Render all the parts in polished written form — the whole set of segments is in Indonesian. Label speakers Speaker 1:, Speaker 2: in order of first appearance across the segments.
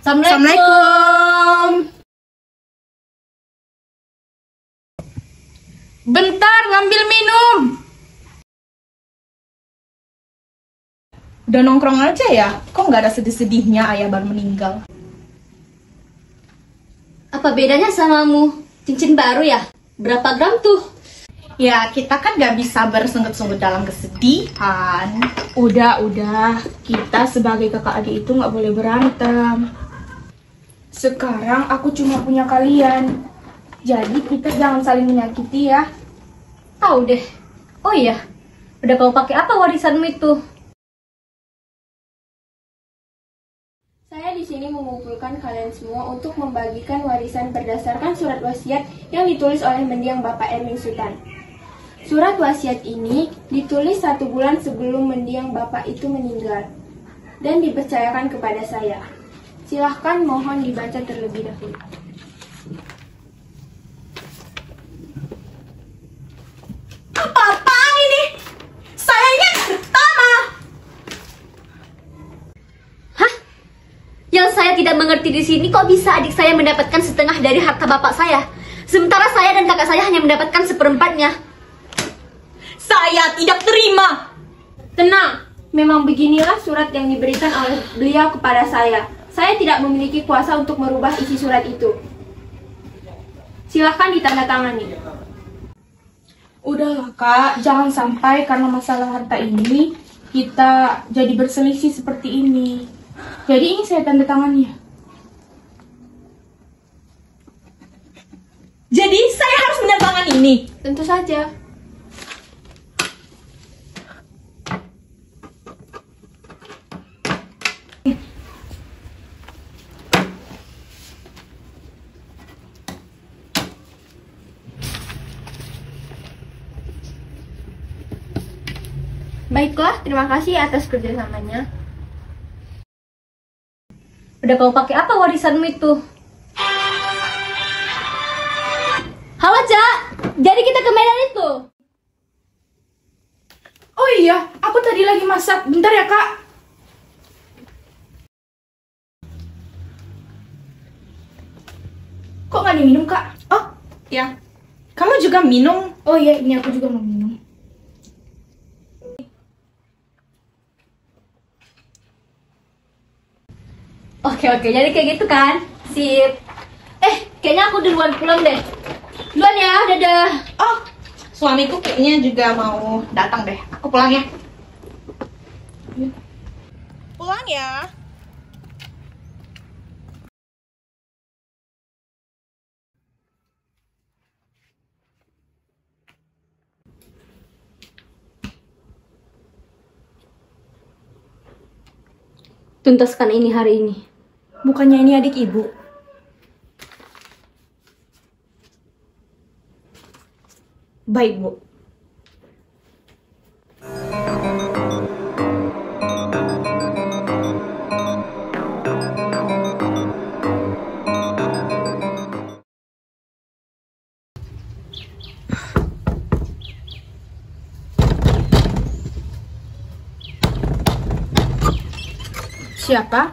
Speaker 1: Assalamualaikum. Bentar, ngambil minum. Udah nongkrong aja ya? Kok nggak ada sedih-sedihnya ayah baru meninggal?
Speaker 2: Apa bedanya samamu? Cincin baru ya? Berapa gram tuh?
Speaker 1: Ya, kita kan nggak bisa bersungut-sungut dalam kesedihan. Udah. Kita sebagai kakak adik itu nggak boleh berantem. Sekarang aku cuma punya kalian. Jadi kita jangan saling menyakiti ya.
Speaker 2: Tahu deh. Oh iya, udah kau pakai apa warisanmu itu?
Speaker 3: Saya di sini mengumpulkan kalian semua untuk membagikan warisan berdasarkan surat wasiat yang ditulis oleh mendiang Bapak Erwin Sutan. Surat wasiat ini ditulis 1 bulan sebelum mendiang Bapak itu meninggal dan dipercayakan kepada saya. Silahkan mohon dibaca terlebih dahulu.
Speaker 1: Apa-apaan ini? Saya ini pertama.
Speaker 2: Hah? Yang saya tidak mengerti di sini, kok bisa adik saya mendapatkan setengah dari harta bapak saya, sementara saya dan kakak saya hanya mendapatkan seperempatnya.
Speaker 1: Saya tidak terima.
Speaker 3: Tenang, memang beginilah surat yang diberikan oleh beliau kepada saya. Saya tidak memiliki kuasa untuk merubah isi surat itu. Silahkan ditandatangani.
Speaker 1: Udahlah kak, jangan sampai karena masalah harta ini kita jadi berselisih seperti ini. Jadi ini saya tanda tangannya. Jadi saya harus menandatangani ini?
Speaker 3: Tentu saja. Baiklah, terima kasih atas kerjasamanya.
Speaker 2: Udah kau pakai apa warisanmu itu? Halo, Cak. Jadi kita ke Medan itu?
Speaker 1: Oh iya, aku tadi lagi masak. Bentar ya kak. Kok nggak diminum kak? Oh ya, kamu juga minum? Oh iya, ini aku juga mau minum.
Speaker 2: Oke, jadi kayak gitu kan? Sip. Kayaknya aku duluan pulang deh. Duluan ya, dadah.
Speaker 1: Oh, suamiku kayaknya juga mau datang deh. Aku pulang ya. Pulang ya.
Speaker 2: Tuntaskan ini hari ini.
Speaker 1: Bukannya ini adik ibu? Baik, Bu. Siapa?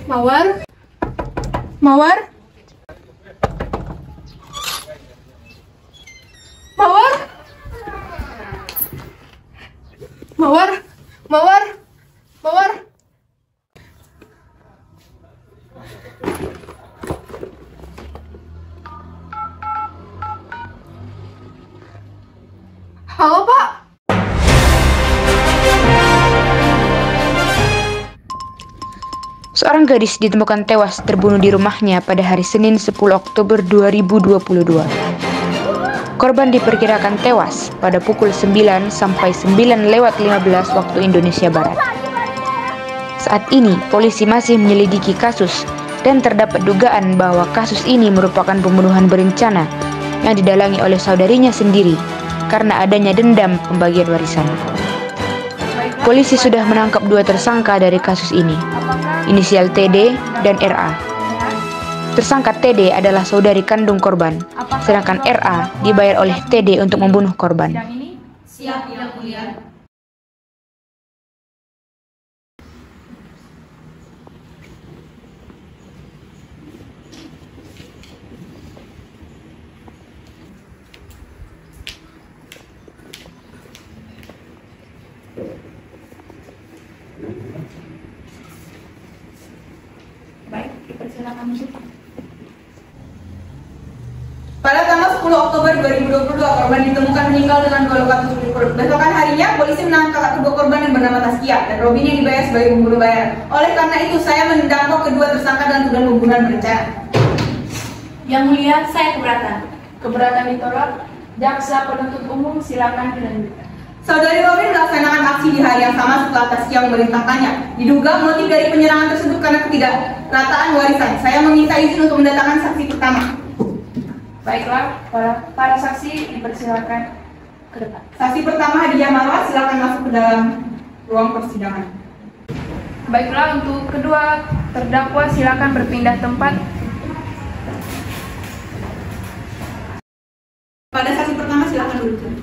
Speaker 1: Mawar? Mawar?
Speaker 3: Mawar, Mawar, Mawar. Halo, Pak.
Speaker 4: Seorang gadis ditemukan tewas terbunuh di rumahnya pada hari Senin 10 Oktober 2022. Korban diperkirakan tewas pada pukul 9 sampai 9:15 waktu Indonesia Barat. Saat ini, polisi masih menyelidiki kasus dan terdapat dugaan bahwa kasus ini merupakan pembunuhan berencana yang didalangi oleh saudarinya sendiri karena adanya dendam pembagian warisan. Polisi sudah menangkap 2 tersangka dari kasus ini, inisial TD dan RA. Tersangka TD adalah saudari kandung korban, sedangkan RA dibayar oleh TD untuk membunuh korban.
Speaker 1: Siap, Yang Mulia. Baik, dipersilakan masuk. Pada tanggal 10 Oktober 2022, korban ditemukan meninggal dengan luka tusuk. Besokan harinya, polisi menangkap kakak kedua korban yang bernama Taskia dan Robin yang dibayar sebagai pembunuh bayaran. Oleh karena itu, saya mendakwa kedua tersangka dengan tuduhan pembunuhan berencana.
Speaker 5: Yang Mulia, saya keberatan.
Speaker 3: Keberatan ditolak. Jaksa penuntut umum silakan dilanjutkan.
Speaker 1: Saudari Robin melaksanakan aksi di hari yang sama setelah Taskia memerintahkannya. Diduga motif dari penyerangan tersebut karena ketidakrataan warisan. Saya meminta izin untuk mendatangkan saksi pertama.
Speaker 3: Baiklah, para saksi dipersilakan ke depan.
Speaker 1: Saksi pertama Hadiah Marwah, silakan masuk ke dalam ruang persidangan.
Speaker 3: Baiklah, untuk kedua terdakwa silakan berpindah tempat.
Speaker 1: Pada saksi pertama silakan duduk.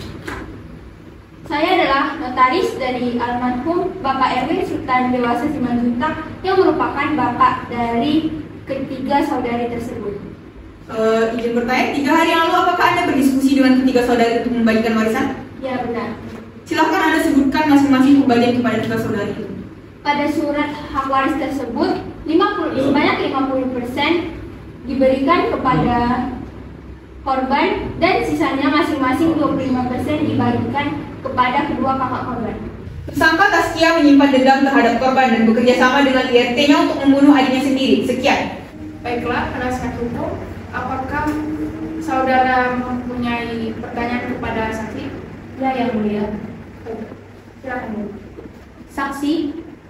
Speaker 2: Saya adalah notaris dari almarhum Bapak Erwin Sultan Dewasa Simanjuntak yang merupakan bapak dari ketiga saudari tersebut.
Speaker 1: Izin bertanya, 3 hari yang lalu apakah Anda berdiskusi dengan ketiga saudari untuk membagikan warisan?
Speaker 2: Ya, benar.
Speaker 1: Silahkan Anda sebutkan masing-masing pembagian kepada 3 saudari itu.
Speaker 2: Pada surat hak waris tersebut, sebanyak 50% diberikan kepada korban dan sisanya masing-masing 25% dibagikan kepada kedua kakak korban.
Speaker 1: Tersangka Taskia menyimpan dendam terhadap korban dan bekerja sama dengan IRT-nya untuk membunuh adiknya sendiri. Sekian.
Speaker 3: Baiklah, penasihat hukum, apakah saudara mempunyai pertanyaan kepada saksi?
Speaker 5: Ya, Yang Mulia.
Speaker 3: Silakan.
Speaker 5: Saksi,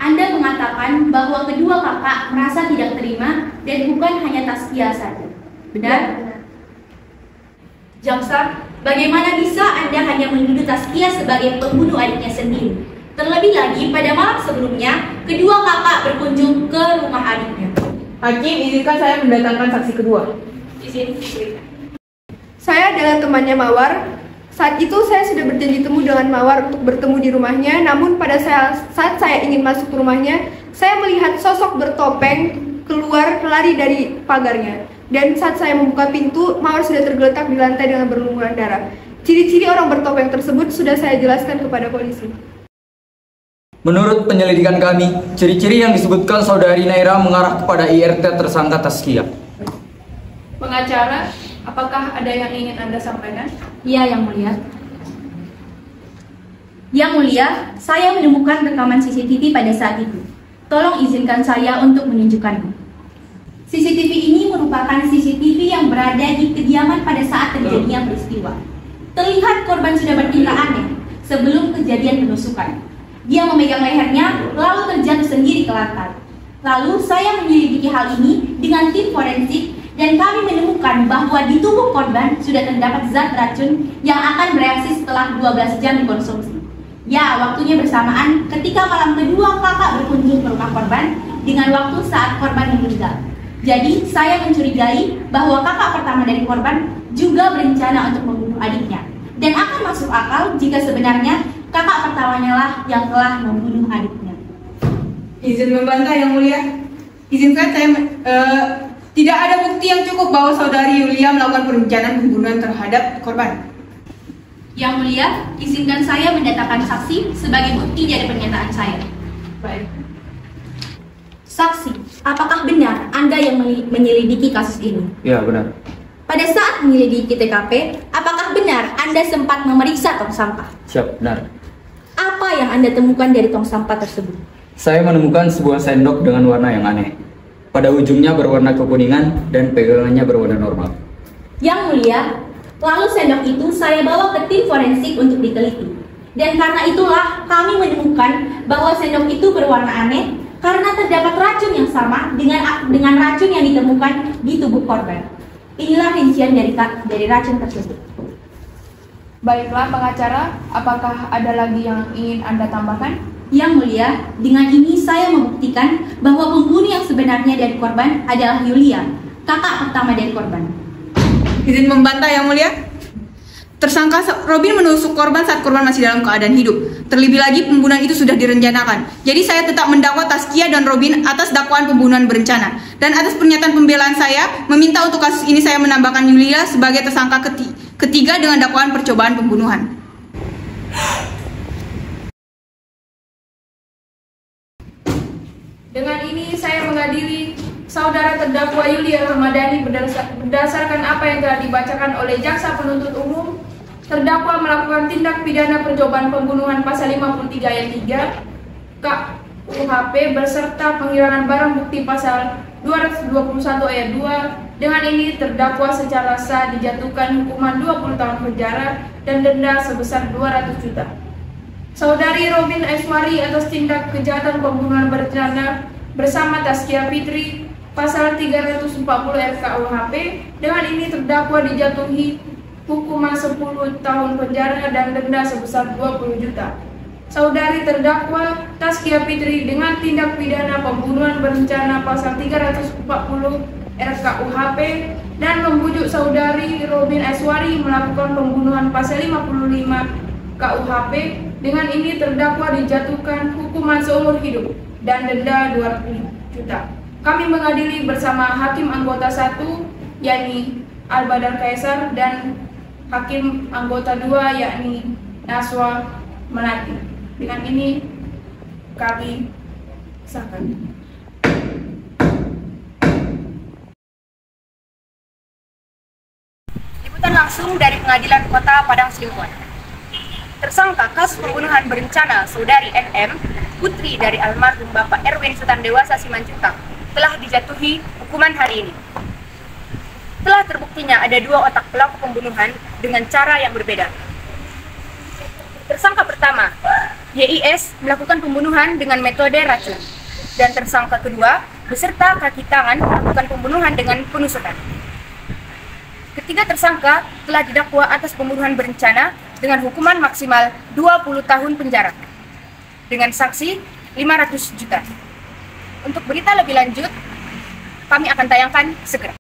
Speaker 5: Anda mengatakan bahwa kedua kakak merasa tidak terima dan bukan hanya Taskia saja. Benar? Jaksa, bagaimana bisa Anda hanya menuduh Taskia sebagai pembunuh adiknya sendiri? Terlebih lagi pada malam sebelumnya, kedua kakak berkunjung ke rumah adiknya.
Speaker 1: Hakim, izinkan saya mendatangkan saksi kedua.
Speaker 5: Izin.
Speaker 3: Saya adalah temannya Mawar. Saat itu saya sudah berjanji temu dengan Mawar untuk bertemu di rumahnya. Namun saat saya ingin masuk ke rumahnya, saya melihat sosok bertopeng keluar lari dari pagarnya. Dan saat saya membuka pintu, Mawar sudah tergeletak di lantai dengan berlumuran darah. Ciri-ciri orang bertopeng tersebut sudah saya jelaskan kepada polisi.
Speaker 6: Menurut penyelidikan kami, ciri-ciri yang disebutkan saudari Naira mengarah kepada IRT tersangka Taskia.
Speaker 3: Pengacara, apakah ada yang ingin Anda sampaikan?
Speaker 5: Iya, Yang Mulia. Yang Mulia, saya menemukan rekaman CCTV pada saat itu. Tolong izinkan saya untuk menunjukkannya. CCTV ini merupakan CCTV yang berada di kediaman pada saat terjadinya peristiwa. Terlihat korban sudah bertingkah aneh sebelum kejadian penusukan. Dia memegang lehernya, lalu terjatuh sendiri ke lantai. Lalu saya menyelidiki hal ini dengan tim forensik dan kami menemukan bahwa di tubuh korban sudah terdapat zat racun yang akan bereaksi setelah 12 jam dikonsumsi. Ya, waktunya bersamaan ketika malam kedua kakak berkunjung ke rumah korban dengan waktu saat korban meninggal. Jadi, saya mencurigai bahwa kakak pertama dari korban juga berencana untuk membunuh adiknya. Dan akan masuk akal jika sebenarnya kakak pertamanya lah yang telah membunuh adiknya.
Speaker 1: Izin membantah Yang Mulia. Izinkan saya tidak ada bukti yang cukup bahwa saudari Yulia melakukan perencanaan pembunuhan terhadap korban.
Speaker 5: Yang Mulia, izinkan saya mendatangkan saksi sebagai bukti dari pernyataan saya.
Speaker 1: Baik.
Speaker 5: Saksi, apakah benar Anda yang menyelidiki kasus ini?
Speaker 6: Ya, benar.
Speaker 5: Pada saat menyelidiki TKP, apakah benar Anda sempat memeriksa tong sampah?
Speaker 6: Siap, benar.
Speaker 5: Apa yang Anda temukan dari tong sampah tersebut?
Speaker 6: Saya menemukan sebuah sendok dengan warna yang aneh. Pada ujungnya berwarna kekuningan dan pegangannya berwarna normal.
Speaker 5: Yang Mulia, lalu sendok itu saya bawa ke tim forensik untuk diteliti. Dan karena itulah kami menemukan bahwa sendok itu berwarna aneh karena terdapat racun yang sama dengan racun yang ditemukan di tubuh korban. Inilah rincian dari racun tersebut.
Speaker 1: Baiklah pengacara, apakah ada lagi yang ingin Anda tambahkan?
Speaker 5: Yang Mulia, dengan ini saya membuktikan bahwa pembunuh yang sebenarnya dari korban adalah Yulia, kakak pertama dari korban.
Speaker 1: Izin membantah Yang Mulia. Tersangka Robin menusuk korban saat korban masih dalam keadaan hidup. Terlebih lagi pembunuhan itu sudah direncanakan. Jadi saya tetap mendakwa Taskia dan Robin atas dakwaan pembunuhan berencana. Dan atas pernyataan pembelaan saya, meminta untuk kasus ini saya menambahkan Yulia sebagai tersangka ketiga dengan dakwaan percobaan pembunuhan. Dengan ini saya mengadili saudara terdakwa Yulia Ramadhani berdasarkan apa yang telah dibacakan oleh jaksa penuntut umum. Terdakwa melakukan tindak pidana percobaan pembunuhan pasal 53 ayat 3 KUHP beserta penghilangan barang bukti pasal 221 ayat 2. Dengan ini terdakwa secara sah dijatuhkan hukuman 20 tahun penjara dan denda sebesar 200 juta. Saudari Robin Aiswari atas tindak kejahatan pembunuhan berencana bersama Taskia Fitri pasal 340 RKUHP. Dengan ini terdakwa dijatuhi hukuman 10 tahun penjara dan denda sebesar 20 juta. Saudari terdakwa Taskia Fitri dengan tindak pidana pembunuhan berencana pasal 340 RKUHP dan membujuk saudari Robin Aiswari melakukan pembunuhan pasal 55 KUHP. Dengan ini terdakwa dijatuhkan hukuman seumur hidup dan denda 200 juta. Kami mengadili bersama Hakim Anggota 1 yakni Al-Badar Kaisar dan Hakim Anggota 2 yakni Naswa Melati. Dengan ini kami sahkan.
Speaker 4: Liputan langsung dari Pengadilan Kota Padang Sidempuan. Tersangka kasus pembunuhan berencana saudari NM, putri dari almarhum Bapak Erwin Sultan Dewasa Simanjuntak, telah dijatuhi hukuman hari ini. Telah terbuktinya ada dua otak pelaku pembunuhan dengan cara yang berbeda. Tersangka pertama, YIS, melakukan pembunuhan dengan metode racun, dan tersangka kedua beserta kaki tangan melakukan pembunuhan dengan penusukan. Ketiga tersangka telah didakwa atas pembunuhan berencana dengan hukuman maksimal 20 tahun penjara dengan sanksi 500 juta. Untuk berita lebih lanjut, kami akan tayangkan segera.